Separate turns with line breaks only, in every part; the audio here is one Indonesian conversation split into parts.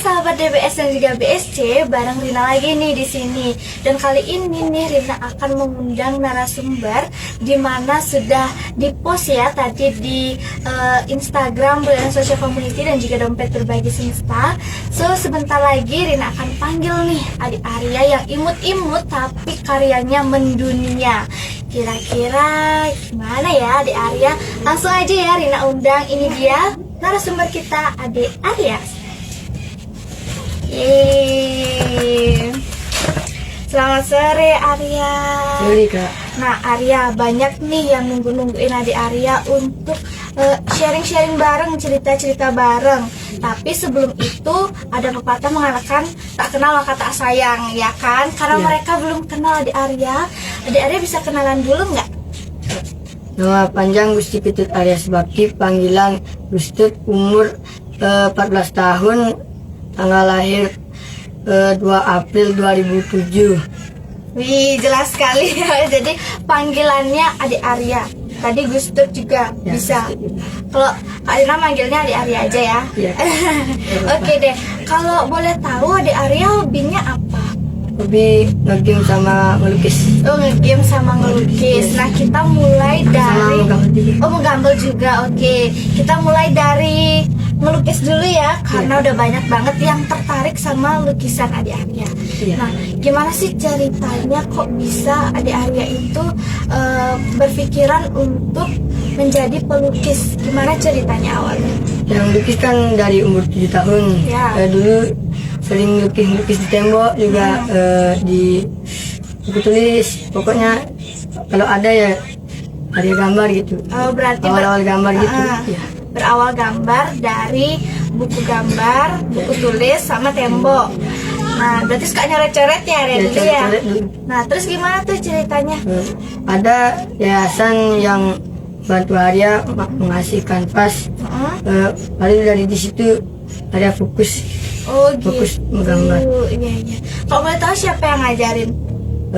sahabat DBS dan juga BSC, bareng Rina lagi nih di sini. Dan kali ini nih Rina akan mengundang narasumber di mana sudah di-post ya tadi di Instagram Brilliant Social Community dan juga Dompet Berbagi Semesta. So sebentar lagi Rina akan panggil nih adik Arya yang imut-imut tapi karyanya mendunia. Kira-kira gimana ya adik Arya? Langsung aja ya Rina undang. Ini dia narasumber kita, adik Arya. Yeay. Selamat sore Arya.
Sore Kak.
Nah Arya, banyak nih yang nungguin adik Arya untuk sharing-sharing bareng, cerita-cerita bareng. Tapi sebelum itu ada pepatah mengatakan tak kenal maka tak sayang, ya kan? Karena mereka belum kenal adik Arya. Adik Arya bisa kenalan dulu nggak?
Nama panjang Gusti Ketut Arya Subakti, panggilan Gustut, umur 14 tahun, tanggal lahir 2 April 2007.
Wih, jelas sekali ya. Jadi panggilannya adik Arya. Tadi Gustut juga
Ya,
bisa.
Gustut juga.
Kalau Kak Rina manggilnya adik Arya aja ya.
Iya.
Oke deh. Kalau boleh tahu adik Arya hobinya apa?
Hobi nge-game sama melukis.
Oh, nge-game sama ngelukis. Nah, kita mulai dari
menggambar juga.
Oh, menggambar juga. Oke. Kita mulai dari melukis dulu ya, karena udah banyak banget yang tertarik sama lukisan adik Arya.
Iya.
Nah, gimana sih ceritanya kok bisa adik Arya itu berpikiran untuk menjadi pelukis? Gimana ceritanya awalnya?
Yang lukis kan dari umur 7 tahun.
Ya.
Dulu sering lukis di tembok juga, di buku tulis. Pokoknya kalau ada ya ada gambar gitu.
Oh, berarti
Awal-awal gambar gitu. Ya.
berawal gambar dari buku gambar, buku tulis sama tembok. Nah, berarti suka nyoret-coret ya Arya dulu ya.
coret dulu.
Nah, terus gimana tuh ceritanya?
Ada yayasan yang bantu Arya mengasih kanvas. Lalu dari di situ Arya fokus
Oh gitu.
Fokus menggambar.
Iya iya. Kalau boleh tahu siapa yang ngajarin?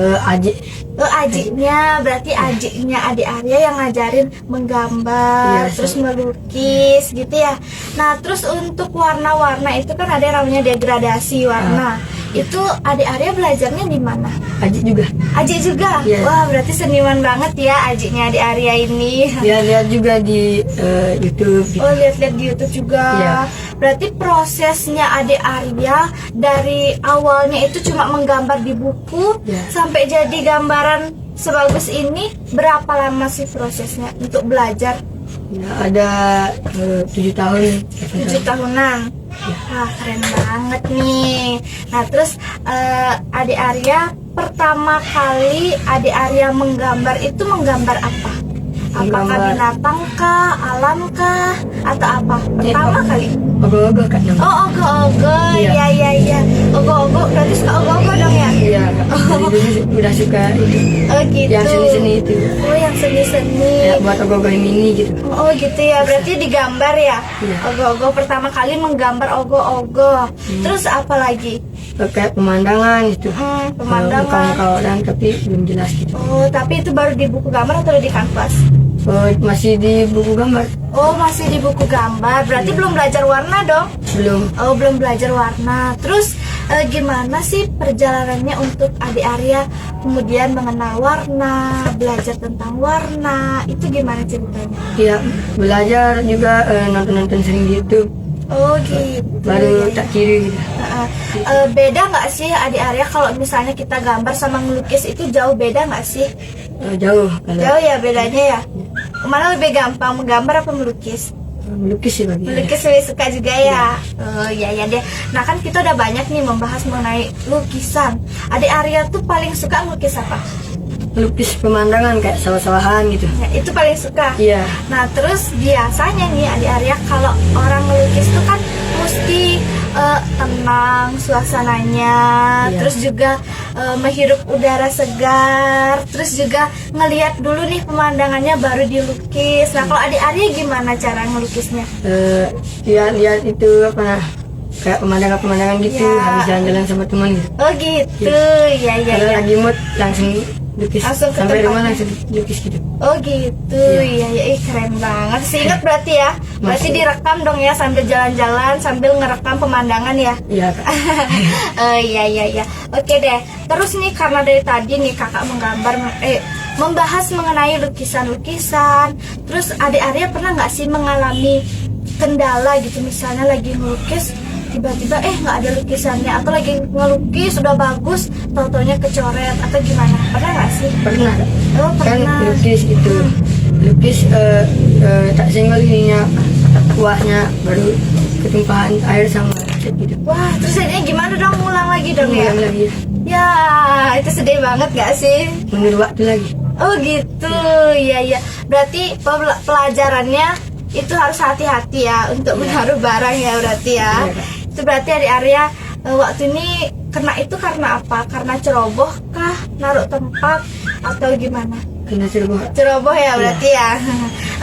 Aji.
Oh, ajiknya, berarti ajiknya adik Arya yang ngajarin menggambar,
Iya,
terus melukis gitu ya. Nah, terus untuk warna-warna itu kan ada yang namanya degradasi warna. Itu adik Arya belajarnya di mana?
Aji juga.
Ajik juga?
Iya.
Wah, berarti seniman banget ya ajiknya adik Arya ini.
Dia lihat juga di YouTube. Gitu.
Oh, lihat-lihat di YouTube juga.
Iya.
Berarti prosesnya adik Arya dari awalnya itu cuma menggambar di buku
Iya.
sampai jadi gambaran sebagus ini, berapa lama sih prosesnya untuk belajar?
Ya, ada 7 tahun.
7 tahunan. Wah, keren banget nih. Nah, terus adik Arya pertama kali adik Arya menggambar itu menggambar apa? Apakah
Menggambar-
binatang kah, alam kah, atau apa? Pertama kali.
Ogoh-ogoh Kak namanya.
Oh, ogoh-ogoh.
Iya.
Iya. Ogoh-ogoh berarti suka ogoh-ogoh dong ya?
Iya, Kak. Dari dulu udah suka itu.
Oh, gitu.
Yang seni-seni itu.
Oh, yang seni-seni.
Ya, buat ogoh-ogoh mini gitu.
Oh, gitu ya. Berarti digambar ya?
Iya.
Ogoh-ogoh pertama kali menggambar ogoh-ogoh. Terus apa lagi?
Kayak pemandangan itu.
Pemandangan.
Muka-muka orang tapi belum jelas gitu.
Oh, tapi itu baru di buku gambar atau di kanvas?
Masih di buku gambar.
Oh, masih di buku gambar. Berarti belum belajar warna dong?
Belum.
Oh, belum belajar warna. Terus gimana sih perjalanannya untuk adik Arya kemudian mengenal warna, belajar tentang warna? Itu gimana ceritanya?
Ya, belajar juga, nonton-nonton sering di YouTube.
Oh, gitu.
Baru tak kiri gitu.
Beda nggak sih adik Arya kalau misalnya kita gambar sama ngelukis itu jauh beda nggak sih?
Jauh kalau
Jauh ya bedanya ya? Mana lebih gampang, menggambar apa melukis?
melukis sih bagi saya.
Melukis lebih suka juga ya? Oh iya deh. Nah kan kita udah banyak nih membahas mengenai lukisan. Adik Arya tuh paling suka melukis apa?
Melukis pemandangan kayak sawah-sawahan gitu.
Ya, itu paling suka.
Iya.
Nah terus biasanya nih adik Arya kalau orang melukis tuh kan mesti tenang suasananya,
Iya.
terus juga menghirup udara segar, terus juga ngelihat dulu nih pemandangannya baru dilukis. Nah kalau adik Arya gimana cara ngelukisnya?
Lihat itu apa, kayak pemandangan-pemandangan gitu,
Ya.
habis jalan-jalan sama teman gitu.
Oh gitu, ya.
Kalau lagi mood langsung lukis
Langsung ke
sampai rumah
tempatnya.
langsung lukis gitu.
Oh gitu, iya ya, keren banget. Seingat berarti ya, berarti
Masih.
direkam dong ya sambil jalan-jalan sambil ngerekam pemandangan ya.
Iya Kak.
Oh iya iya iya. Oke deh. Terus nih karena dari tadi nih kakak membahas mengenai lukisan-lukisan. Terus adik Arya pernah nggak sih mengalami kendala gitu, misalnya lagi melukis tiba-tiba nggak ada lukisannya, atau lagi ngelukis sudah bagus tau-taunya kecoret atau gimana? Pernah nggak sih?
Pernah Kak.
Oh
Kan
pernah.
lukis itu lukis tak senggol ininya kuahnya baru ketumpahan air sama cat gitu.
Wah, terus jadinya gimana dong? Ngulang lagi dong ya?
Ulang lagi
Ya, itu sedih banget gak sih?
menunggu waktu lagi.
Oh gitu, iya iya. Berarti pelajarannya itu harus hati-hati ya untuk menaruh barang ya berarti ya.
Iya, Kak.
Itu berarti adik Arya waktu ini kena itu karena apa? Karena ceroboh kah? Naruh tempat atau gimana?
Kena ceroboh.
Ceroboh ya berarti ya.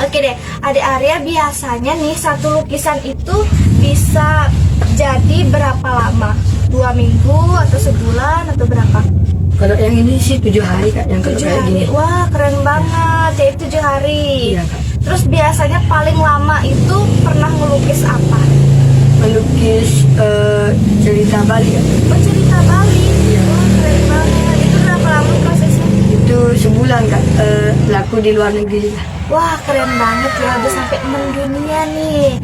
Oke deh, adik Arya biasanya nih satu lukisan itu bisa jadi berapa lama? 2 minggu atau sebulan atau berapa?
Kalau yang ini sih 7 hari Kak, yang kalau
7
kayak
hari.
gini.
Wah keren banget ya, 7 hari.
Iya Kak.
Terus biasanya paling lama itu pernah ngelukis apa?
Melukis cerita Bali Kak.
Oh cerita Bali.
Iya.
Wah keren banget. Itu berapa lama prosesnya?
Itu sebulan Kak, laku di luar negeri juga.
Wah keren banget ya, udah sampai mendunia nih.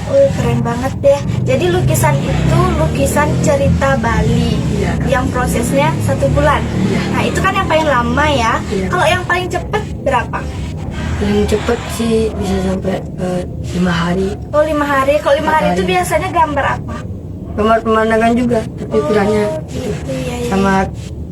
Keren banget deh. Jadi lukisan itu lukisan cerita Bali
Iya, Kak.
yang prosesnya 1 bulan.
Iya.
Nah itu kan yang paling lama ya.
Iya.
Kalau yang paling cepet berapa?
Yang cepet sih bisa sampai 5 hari.
Oh 5 hari. Kalau 5 hari
4
itu
hari.
biasanya gambar apa?
Gambar pemandangan juga, tapi kurangnya
gitu ya, ya.
sama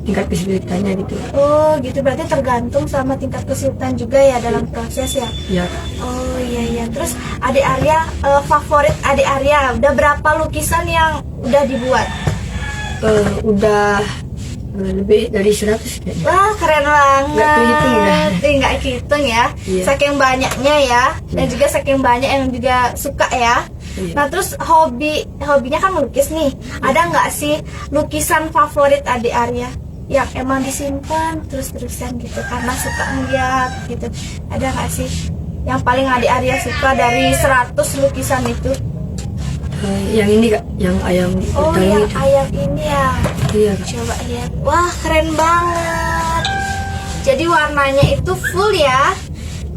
tingkat kesulitannya gitu.
Oh gitu, berarti tergantung sama tingkat kesulitan juga ya dalam proses ya.
Ya,
Oh iya iya. Terus adik Arya, favorit adik Arya udah berapa lukisan yang udah dibuat?
udah lebih dari 100 kayaknya.
Wah keren banget.
Nggak kehitung udah.
Nggak kehitung ya.
Iya.
Saking banyaknya ya, dan juga saking banyak yang juga suka ya.
Iya.
Nah terus hobinya kan melukis nih. Ada nggak sih lukisan favorit adik Arya yang emang disimpan terus-terusan gitu karena suka ngeliat gitu? Ada nggak sih yang paling adik Arya suka dari 100 lukisan itu?
Yang ini Kak, yang ayam
Oh
hutan
yang
itu.
ayam ini ya.
Iya Kak.
Coba lihat. Wah, keren banget. Jadi warnanya itu full ya.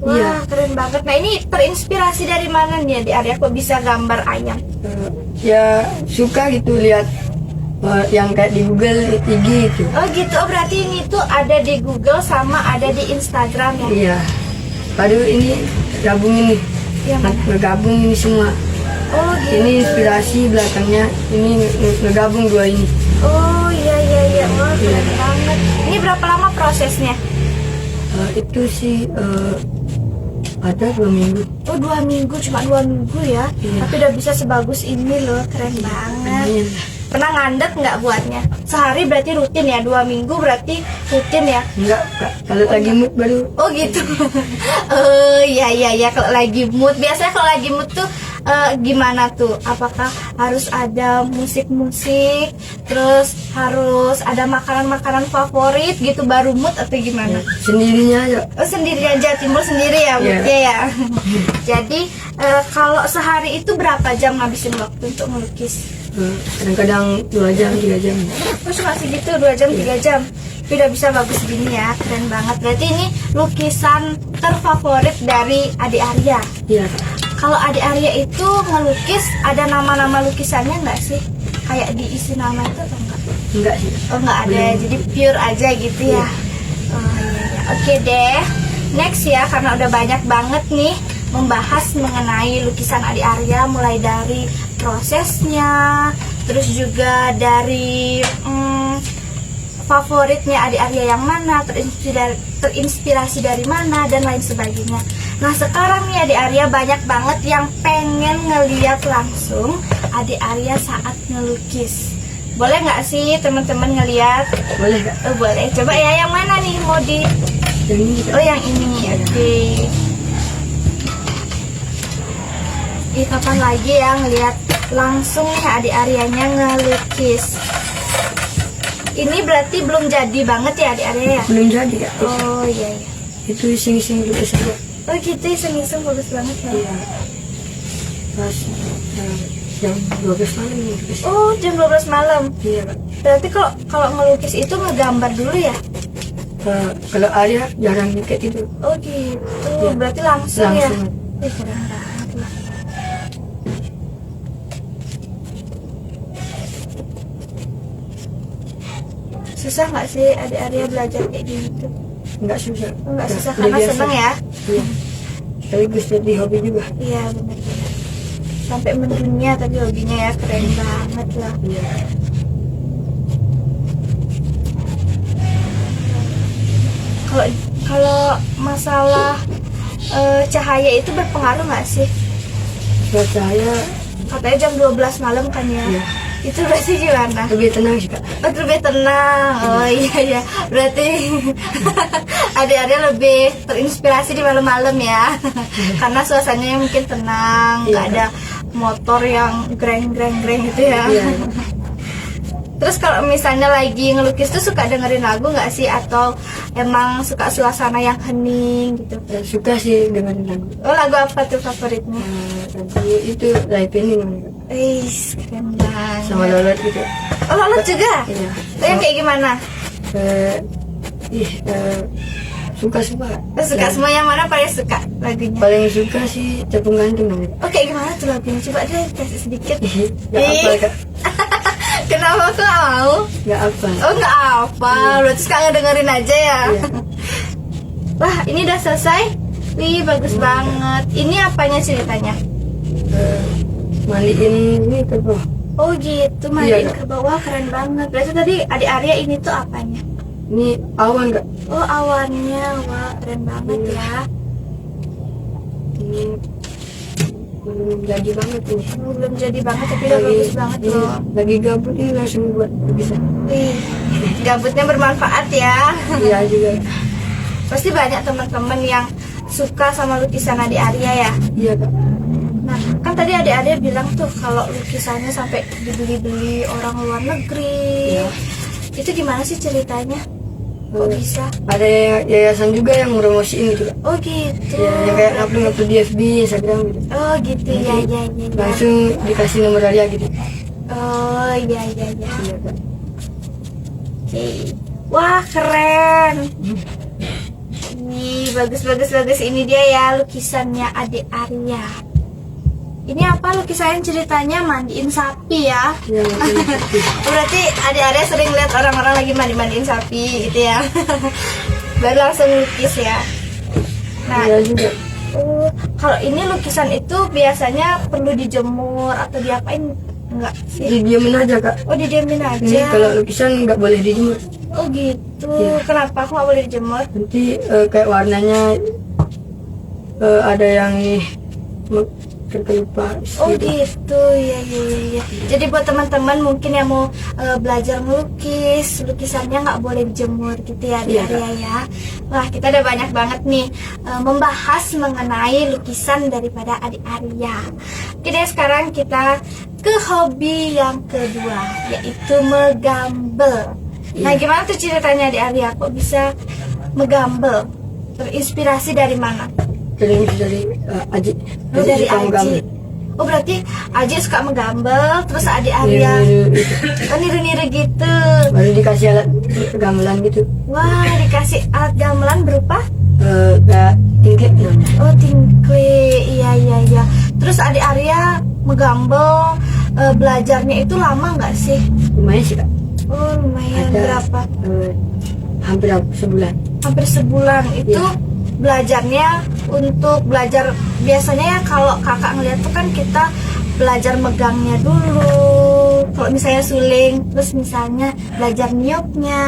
Wah,
Iya.
keren banget. Nah, ini terinspirasi dari mana nih di Arya kok bisa gambar ayam?
Ya suka gitu lihat yang kayak di Google IG itu.
Oh, gitu. Oh, berarti ini tuh ada di Google sama ada di Instagram ya.
Iya. Baru ini gabung ini.
Yang mana?
Ngegabung ini semua.
Oh, gitu.
Ini inspirasi belakangnya, ini ngegabung 2 ini.
Oh, iya iya iya. Wah, keren
Iya.
banget. Ini berapa lama prosesnya?
Itu sih ada 2 minggu.
Oh, 2 minggu, cuma 2 minggu ya.
Iya.
Tapi udah bisa sebagus ini loh, keren banget.
Lumayan.
Pernah ngandet nggak buatnya? Sehari berarti rutin ya, 2 minggu berarti rutin ya?
Enggak Kak, kalau lagi mood baru.
Oh gitu. Oh iya iya ya, kalau lagi mood. Biasanya kalau lagi mood tuh gimana tuh? Apakah harus ada musik-musik, terus harus ada makanan-makanan favorit gitu baru mood atau gimana?
Sendirinya aja.
Oh sendiri aja, timbul sendiri ya moodnya ya. Jadi kalau sehari itu berapa jam ngabisin waktu untuk melukis?
Kadang-kadang 2 jam 3 jam.
Oh cuma segitu, 2 jam 3 jam. Tapi udah bisa bagus gini ya, keren banget. Berarti ini lukisan terfavorit dari adik Arya.
Iya Kak.
Kalau adik Arya itu ngelukis ada nama-nama lukisannya nggak sih? Kayak diisi nama itu atau enggak?
Enggak sih.
Oh nggak ada,
Belum.
jadi pure aja gitu ya.
Iya.
Oh iya, iya. Oke deh. Next ya, karena udah banyak banget nih membahas mengenai lukisan adik Arya, mulai dari prosesnya, terus juga dari favoritnya adik Arya yang mana, terinspirasi dari mana, dan lain sebagainya. Nah sekarang nih adik Arya banyak banget yang pengen ngeliat langsung adik Arya saat ngelukis. Boleh nggak sih teman-teman ngeliat?
Boleh Kak.
Oh, boleh. Coba ya, yang mana nih mau di?
Yang ini Kak.
Oh yang ini, oke. Ih, kapan lagi ya ngeliat langsung nih adik Aryanya ngelukis. Ini berarti belum jadi banget ya adik-adik ya?
Belum jadi Kak.
Oh iya iya.
Itu iseng-iseng lukis aja.
Oh gitu, iseng-iseng bagus banget ya.
Iya. Pas jam 12 malam lukis.
Oh jam 12 malam.
Iya Kak.
Berarti kalau ngelukis itu ngegambar dulu ya?
Kalau Arya jarang kayak gitu.
Oh gitu.
Iya.
Berarti langsung ya?
Langsung.
Keren banget lah. Susah nggak sih adik-adik belajar kayak gitu?
Nggak susah.
Nggak susah
Udah
karena
biasa.
seneng ya?
Iya. Sekaligus jadi hobi juga.
Iya benar. Sampai mendunia tadi hobinya ya, keren banget lah.
Iya.
Kalau kalau masalah cahaya itu berpengaruh nggak sih?
Buat saya
Katanya jam 12 malam kan ya?
Iya.
Itu berarti gimana?
lebih tenang sih Kak.
Oh, lebih tenang. Oh iya ya. Berarti adik-adik lebih terinspirasi di malam-malam ya. Karena suasananya mungkin tenang, nggak
Iya.
ada motor yang greng-greng-greng gitu ya.
Iya.
Terus kalau misalnya lagi ngelukis tuh suka dengerin lagu nggak sih, atau emang suka suasana yang hening gitu?
Suka sih dengan lagu.
Oh, lagu apa tuh favoritnya?
Lagu itu live ini namanya.
Wih, keren banget.
Sama Lolot gitu.
Oh, Lolot juga?
Iya.
Oh, yang kayak gimana?
Suka semua.
Oh, suka semua, yang mana paling suka lagunya?
Paling suka sih Tepung Gantung namanya.
Oh, kayak gimana tuh lagunya? Coba deh kasih sedikit.
Gak apa Kak.
Kenapa aku nggak mau?
Gak apa.
Oh, nggak apa. Berarti suka ngedengerin aja ya?
Iya.
Wah, ini udah selesai. Wih, bagus banget. Ini apanya ceritanya?
Mandiin ini ke bawah.
Oh gitu, mandiin
Iya, Kak.
ke bawah, keren banget. Berarti tadi adik Arya ini tuh apanya?
Ini awan Kak.
Oh, awannya. Wah, keren banget ya.
Ini belum jadi banget ini.
Oh, belum jadi banget tapi udah bagus banget
iya,
loh.
lagi gabut ini langsung buat bisa.
Wih, gabutnya bermanfaat ya.
Iya juga.
Pasti banyak teman-teman yang suka sama lukisan adik Arya ya.
Iya Kak.
Nah, kan tadi adik-adik bilang tuh kalau lukisannya sampai dibeli-beli orang luar negeri.
Iya.
Itu gimana sih ceritanya? Kok bisa?
Ada yayasan juga yang promosiin gitu Kak.
Oh gitu.
Ya, yang kayak upload di FB, Instagram gitu.
Oh gitu ya ya ya.
Langsung dikasih nomor Arya gitu.
Oh iya iya iya.
Iya Kak.
Oke. Wah keren. Nih bagus bagus bagus, ini dia ya lukisannya adik Arya. Ini apa lukisannya, ceritanya mandiin sapi ya?
Iya,
Berarti adik Arya sering lihat orang-orang lagi mandiin sapi gitu ya? Baru langsung lukis ya. Nah,
iya juga.
kalau ini lukisan itu biasanya perlu dijemur atau diapain? Enggak sih?
Didiamin aja Kak.
Oh didiamin
Ini
aja.
kalau lukisan nggak boleh dijemur.
Oh gitu.
Iya.
Kenapa aku nggak boleh dijemur?
Nanti kayak warnanya ada yang nih terkelupas.
Oh gitu, ya ya ya. Jadi buat teman-teman mungkin yang mau belajar melukis, lukisannya nggak boleh dijemur gitu ya, di
Iya,
area ya. Wah kita udah banyak banget nih membahas mengenai lukisan daripada adik Arya. Oke deh, sekarang kita ke hobi yang kedua, yaitu menggambel. Nah gimana tuh ceritanya adik Arya kok bisa menggambel? Terinspirasi dari mana?
Dari Aji.
Oh, dari
suka
Aji.
menggambar.
Oh berarti Aji suka menggambel, terus adik Arya
Niru-niru gitu.
oh niru-niru gitu.
Baru dikasih alat gamelan gitu.
Wah dikasih alat gamelan berupa
Kayak tingklik namanya.
oh tingklik, iya iya iya. Terus adik Arya menggambel, belajarnya itu lama nggak sih?
Lumayan sih Kak.
Oh lumayan, berapa?
Hampir sebulan.
Hampir sebulan itu.
Iya.
Belajarnya untuk belajar biasanya ya, kalau kakak ngeliat tuh kan kita belajar megangnya dulu, kalau misalnya suling, terus misalnya belajar niupnya.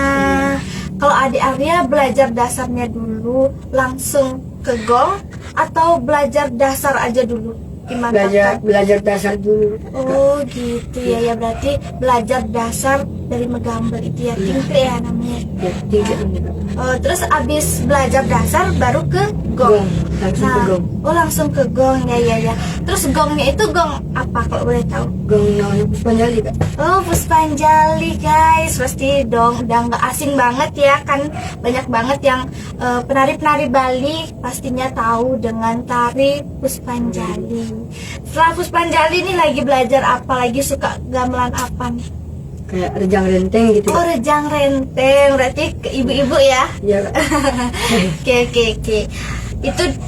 Kalau adik Arya belajar dasarnya dulu langsung ke gong, atau belajar dasar aja dulu? Gimana
Belajar dasar dulu.
Oh gitu ya, ya berarti belajar dasar dari menggambel itu ya, tingklik ya namanya.
Ya, 3 ini Kak.
Oh, terus abis belajar dasar baru ke
Gong,
gong.
langsung ke gong.
Oh langsung ke gong, ya. Terus gongnya itu gong apa kalau boleh tahu?
Gong namanya Puspanjali Kak.
Oh, Puspanjali guys, pasti dong udah nggak asing banget ya kan, banyak banget yang penari-penari Bali pastinya tahu dengan tari Puspanjali. Setelah Puspanjali nih lagi belajar apa, lagi suka gamelan apa nih?
Kayak rejang renteng gitu
Oh,
Kak.
rejang renteng, berarti ke ibu-ibu ya?
Iya Kak.
Oke.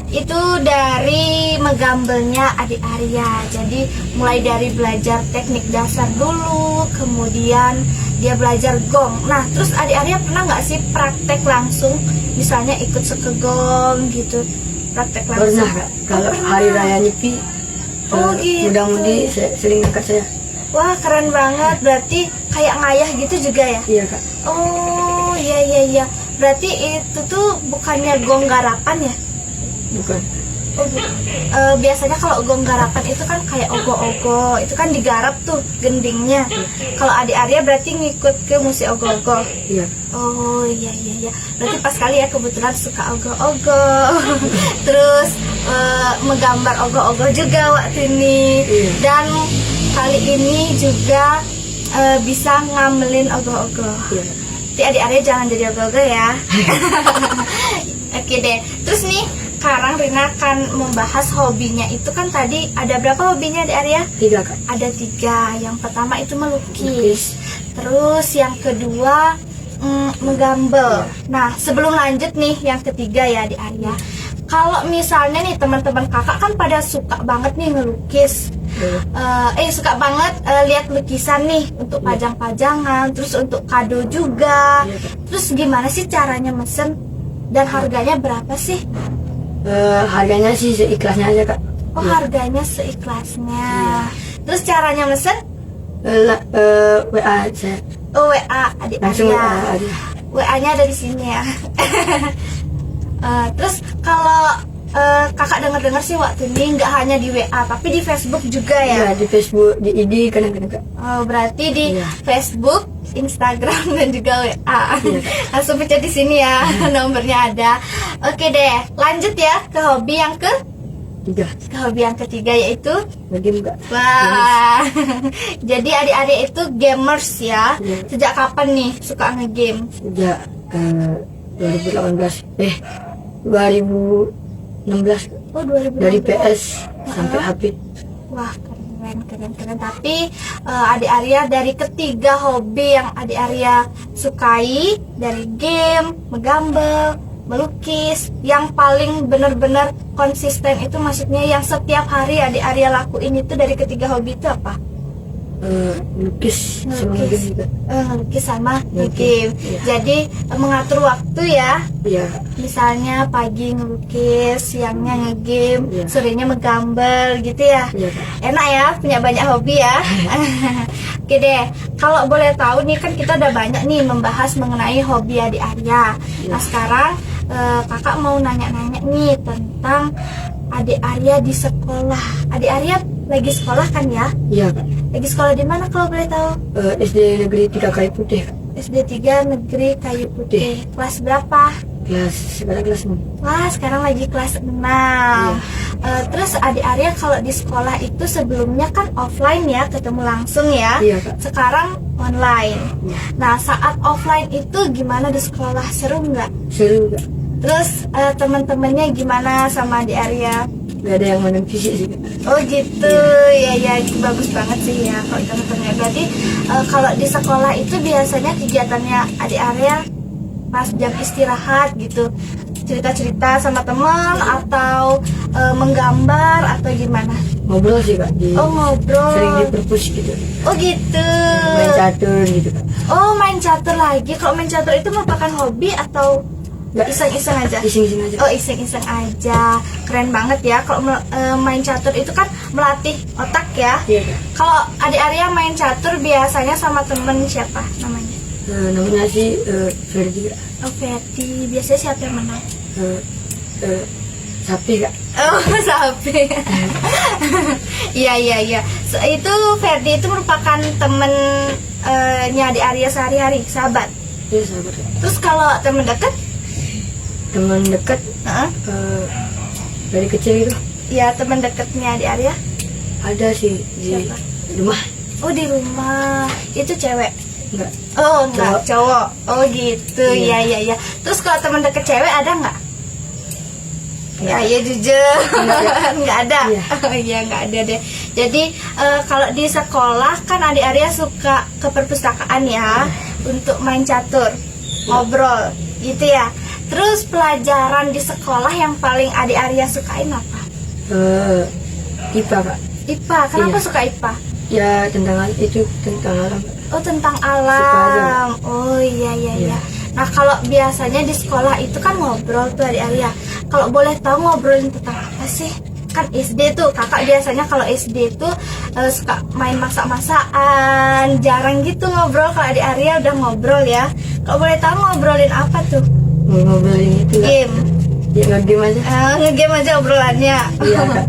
Itu dari megambelnya Adik Arya. Jadi mulai dari belajar teknik dasar dulu, kemudian dia belajar gong. Nah, terus Adik Arya pernah nggak sih praktek langsung, misalnya ikut sekegong gitu, praktek langsung?
Pernah Kak. Kalau hari raya Nyepi,
Oh, gitu.
mudah-mudi sering ngangkat saya.
Wah, keren banget. Berarti kayak ngayah gitu juga ya?
Iya Kak.
Oh, iya. Berarti itu tuh bukannya gong garapan ya?
Bukan.
Oh, biasanya kalau gong garapan itu kan kayak ogo-ogo, itu kan digarap tuh gendingnya. Kalau Adik Arya berarti ngikut ke musik ogo-ogo.
Iya.
Oh, iya. Berarti pas kali ya kebetulan suka ogo-ogo. Terus menggambar ogo-ogo juga waktu ini.
Iya.
Dan kali ini juga bisa ngamelin ogo-ogo.
Iya.
Tapi Adik Arya jangan jadi ogo-ogo ya. Oke deh. Terus nih, sekarang Rina akan membahas hobinya. Itu kan tadi ada berapa hobinya Adik Arya?
3 Kak.
Ada 3. Yang pertama itu melukis. Terus yang kedua menggambel. Nah, sebelum lanjut nih yang ketiga ya Adik Arya. Kalau misalnya nih teman-teman kakak kan pada suka banget nih ngelukis. Suka banget lihat lukisan nih untuk pajang-pajangan, terus untuk kado juga. Terus gimana sih caranya mesen dan harganya berapa sih?
Harganya sih seikhlasnya aja Kak.
Oh, harganya seikhlasnya. Terus caranya mesen?
WA saya.
Oh, WA Adik
Langsung WA
Arya.
aja.
WA-nya ada di sini ya. Terus kalau kakak dengar-dengar sih waktu ini nggak hanya di WA tapi di Facebook juga
Iya,
ya.
di Facebook, di ID kadang-kadang Kak.
Oh, berarti di
Iya.
Facebook, Instagram dan juga WA.
Iya.
Langsung pencet di sini ya, nomornya ada. Oke deh, lanjut ya ke hobi yang
3
hobi yang ketiga yaitu
game Kak.
wah. Jadi adik-adik itu gamers ya.
Iya.
Sejak kapan nih suka nge-game?
Sejak 2018 2016
Oh, 2016.
dari PS sampai HP.
Wah, keren. Tapi Adik Arya dari ketiga hobi yang Adik Arya sukai, dari game, menggambel, melukis, yang paling benar-benar konsisten itu maksudnya yang setiap hari Adik Arya lakuin itu dari ketiga hobi itu apa?
Lukis sama
Ngelukis.
game juga.
Ngelukis sama
Nge-game,
game.
iya.
Jadi mengatur waktu ya.
Iya.
Misalnya pagi ngelukis, siangnya ngegame,
Iya.
sorenya menggambar gitu ya.
Iya Kak.
Enak ya, punya banyak hobi ya. Oke deh, kalau boleh tahu nih kan kita udah banyak nih membahas mengenai hobi Adik Arya. Nah sekarang kakak mau nanya-nanya nih tentang Adik Arya di sekolah. Adik Arya lagi sekolah kan ya?
Iya Kak.
Lagi sekolah di mana kalau boleh tahu?
SD Negeri 3 Kayu Putih Kak.
SD 3 Negeri Kayu Putih. Kelas berapa?
Sekarang kelas 6.
Wah, sekarang lagi kelas 6. Terus Adik Arya kalau di sekolah itu sebelumnya kan offline ya, ketemu langsung ya.
Iya Kak.
Sekarang online.
Iya.
Nah, saat offline itu gimana di sekolah? Seru nggak?
Seru Kak.
Terus teman-temannya gimana sama Adik Arya?
Gak ada yang menang fisik sih Kak.
Oh gitu, ya bagus banget sih ya kalau teman-temannya. Berarti kalau di sekolah itu biasanya kegiatannya Adik Arya pas jam istirahat gitu, cerita-cerita sama teman atau menggambar atau gimana?
Ngobrol sih Kak.
Oh, ngobrol.
Sering di perpus gitu.
Oh gitu.
Main catur gitu Kak.
Oh, main catur lagi. Kalau main catur itu merupakan hobi atau
Nggak.
iseng-iseng aja?
Iseng-iseng aja.
Oh, iseng-iseng aja. Keren banget ya. Kalau main catur itu kan melatih otak ya.
Iya Kak.
Kalau Adik Arya main catur biasanya sama temen siapa namanya?
Namanya sih Ferdi Kak.
Oh, Ferdi. Biasanya siapa yang menang?
Sapi Kak.
Oh, sapi. Iya. Itu Ferdi itu merupakan temennya Adik Arya sehari-hari, sahabat.
Iya sahabat.
Terus kalau teman dekat?
Teman dekat
Heeh.
dari kecil gitu
Ya, teman dekatnya di Arya?
ada sih di
Siapa?
rumah.
Oh, di rumah. Itu cewek?
Enggak.
Oh, enggak, cowok. Oh, gitu.
Iya.
Iya. Terus kalau teman deket cewek ada nggak? Ya, ya jujur. Nggak ada.
Iya.
Oh, iya, nggak ada deh. Jadi kalau di sekolah kan adik Arya suka ke perpustakaan ya, untuk main catur, ngobrol, gitu ya. Terus pelajaran di sekolah yang paling adik Arya sukain apa?
IPA Kak.
IPA. Kenapa
Iya.
suka IPA?
Ya tentang itu tentang alam.
Oh, tentang
Suka
alam. Oh, iya.
Iya.
Nah, kalau biasanya di sekolah itu kan ngobrol tuh adik Arya. Kalau boleh tahu ngobrolin tentang apa sih? Kan SD tuh, kakak biasanya kalau SD tuh suka main masak-masakan. Jarang gitu ngobrol. Kalau adik Arya udah ngobrol ya. Kalau boleh tahu ngobrolin apa tuh?
Mau ngobrolin itu Kak.
Game.
Ya nge-game aja.
Nge-game aja obrolannya.
Iya Kak.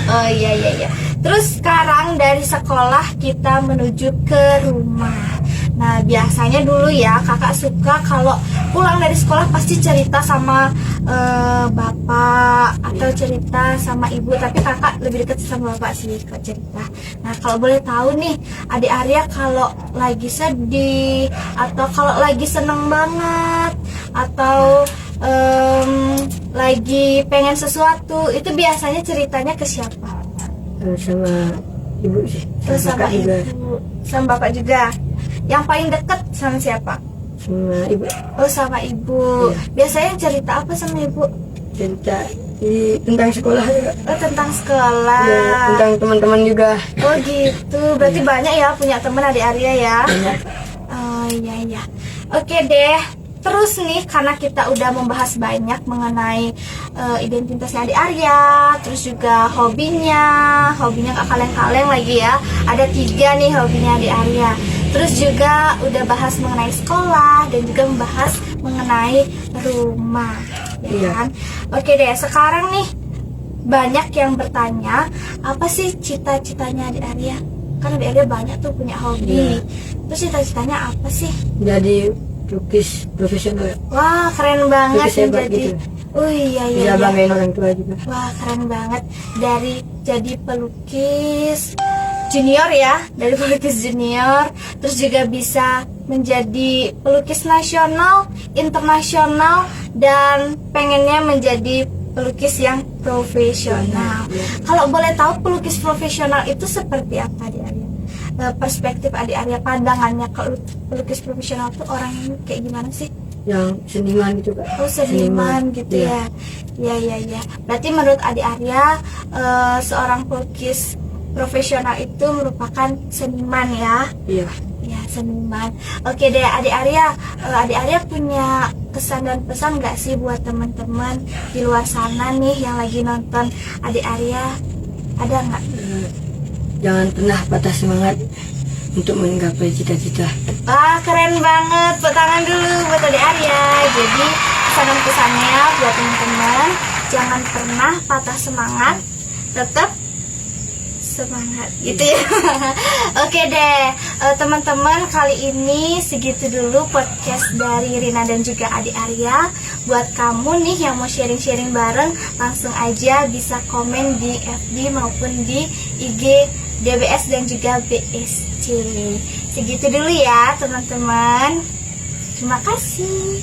Oh, iya. Terus sekarang dari sekolah kita menuju ke rumah. Nah, biasanya dulu ya kakak suka kalau pulang dari sekolah pasti cerita sama bapak atau cerita sama ibu. Tapi kakak lebih dekat sama bapak sih kalau cerita. Nah, kalau boleh tahu nih adik Arya kalau lagi sedih atau kalau lagi seneng banget atau lagi pengen sesuatu, itu biasanya ceritanya ke siapa?
Sama ibu sih.
Terus sama
Kakak juga.
ibu, sama bapak juga. Yang paling deket sama siapa?
Sama ibu.
Oh, sama ibu.
Iya.
Biasanya cerita apa sama ibu?
Cerita tentang sekolah juga.
Oh, tentang sekolah.
Ya, tentang teman-teman juga.
Oh, gitu. Berarti banyak ya punya teman adik Arya ya?
Banyak.
Oh, iya. Oke deh. Terus nih, karena kita udah membahas banyak mengenai identitasnya adik Arya, terus juga hobinya gak kaleng-kaleng lagi ya. Ada 3 nih hobinya adik Arya. Terus juga udah bahas mengenai sekolah dan juga membahas mengenai rumah, ya
Iya.
kan? Oke deh, sekarang nih banyak yang bertanya, apa sih cita-citanya adik Arya? Kan adik Arya banyak tuh punya hobi.
Iya.
Terus cita-citanya apa sih?
Jadi pelukis profesional.
Wah, keren banget
Pelukis hebat
jadi.
gitu.
Oh, iya.
Bisa banggain orang tua juga.
Wah, keren banget. Dari jadi pelukis junior ya, dari pelukis junior, terus juga bisa menjadi pelukis nasional, internasional, dan pengennya menjadi pelukis yang profesional.
Iya.
Kalau boleh tahu pelukis profesional itu seperti apa dia? Perspektif adik Arya, pandangannya kalau pelukis profesional tuh orang kayak gimana sih?
Yang seniman gitu Kak.
Oh, seniman gitu
Iya.
ya. Iya. Berarti menurut adik Arya seorang pelukis profesional itu merupakan seniman ya.
Iya.
Ya, seniman. Oke deh adik Arya punya kesan dan pesan nggak sih buat teman-teman di luar sana nih yang lagi nonton adik Arya? Ada nggak?
Jangan pernah patah semangat untuk menggapai cita-cita.
Wah, keren banget. Tepuk tangan dulu buat adik Arya. Jadi pesan dan pesannya buat teman-teman, jangan pernah patah semangat, tetap semangat gitu ya. Oke deh teman-teman, kali ini segitu dulu podcast dari Rina dan juga adik Arya. Buat kamu nih yang mau sharing-sharing bareng, langsung aja bisa komen di FB maupun di IG DBS dan juga BSC. Segitu dulu ya teman-teman. Terima kasih.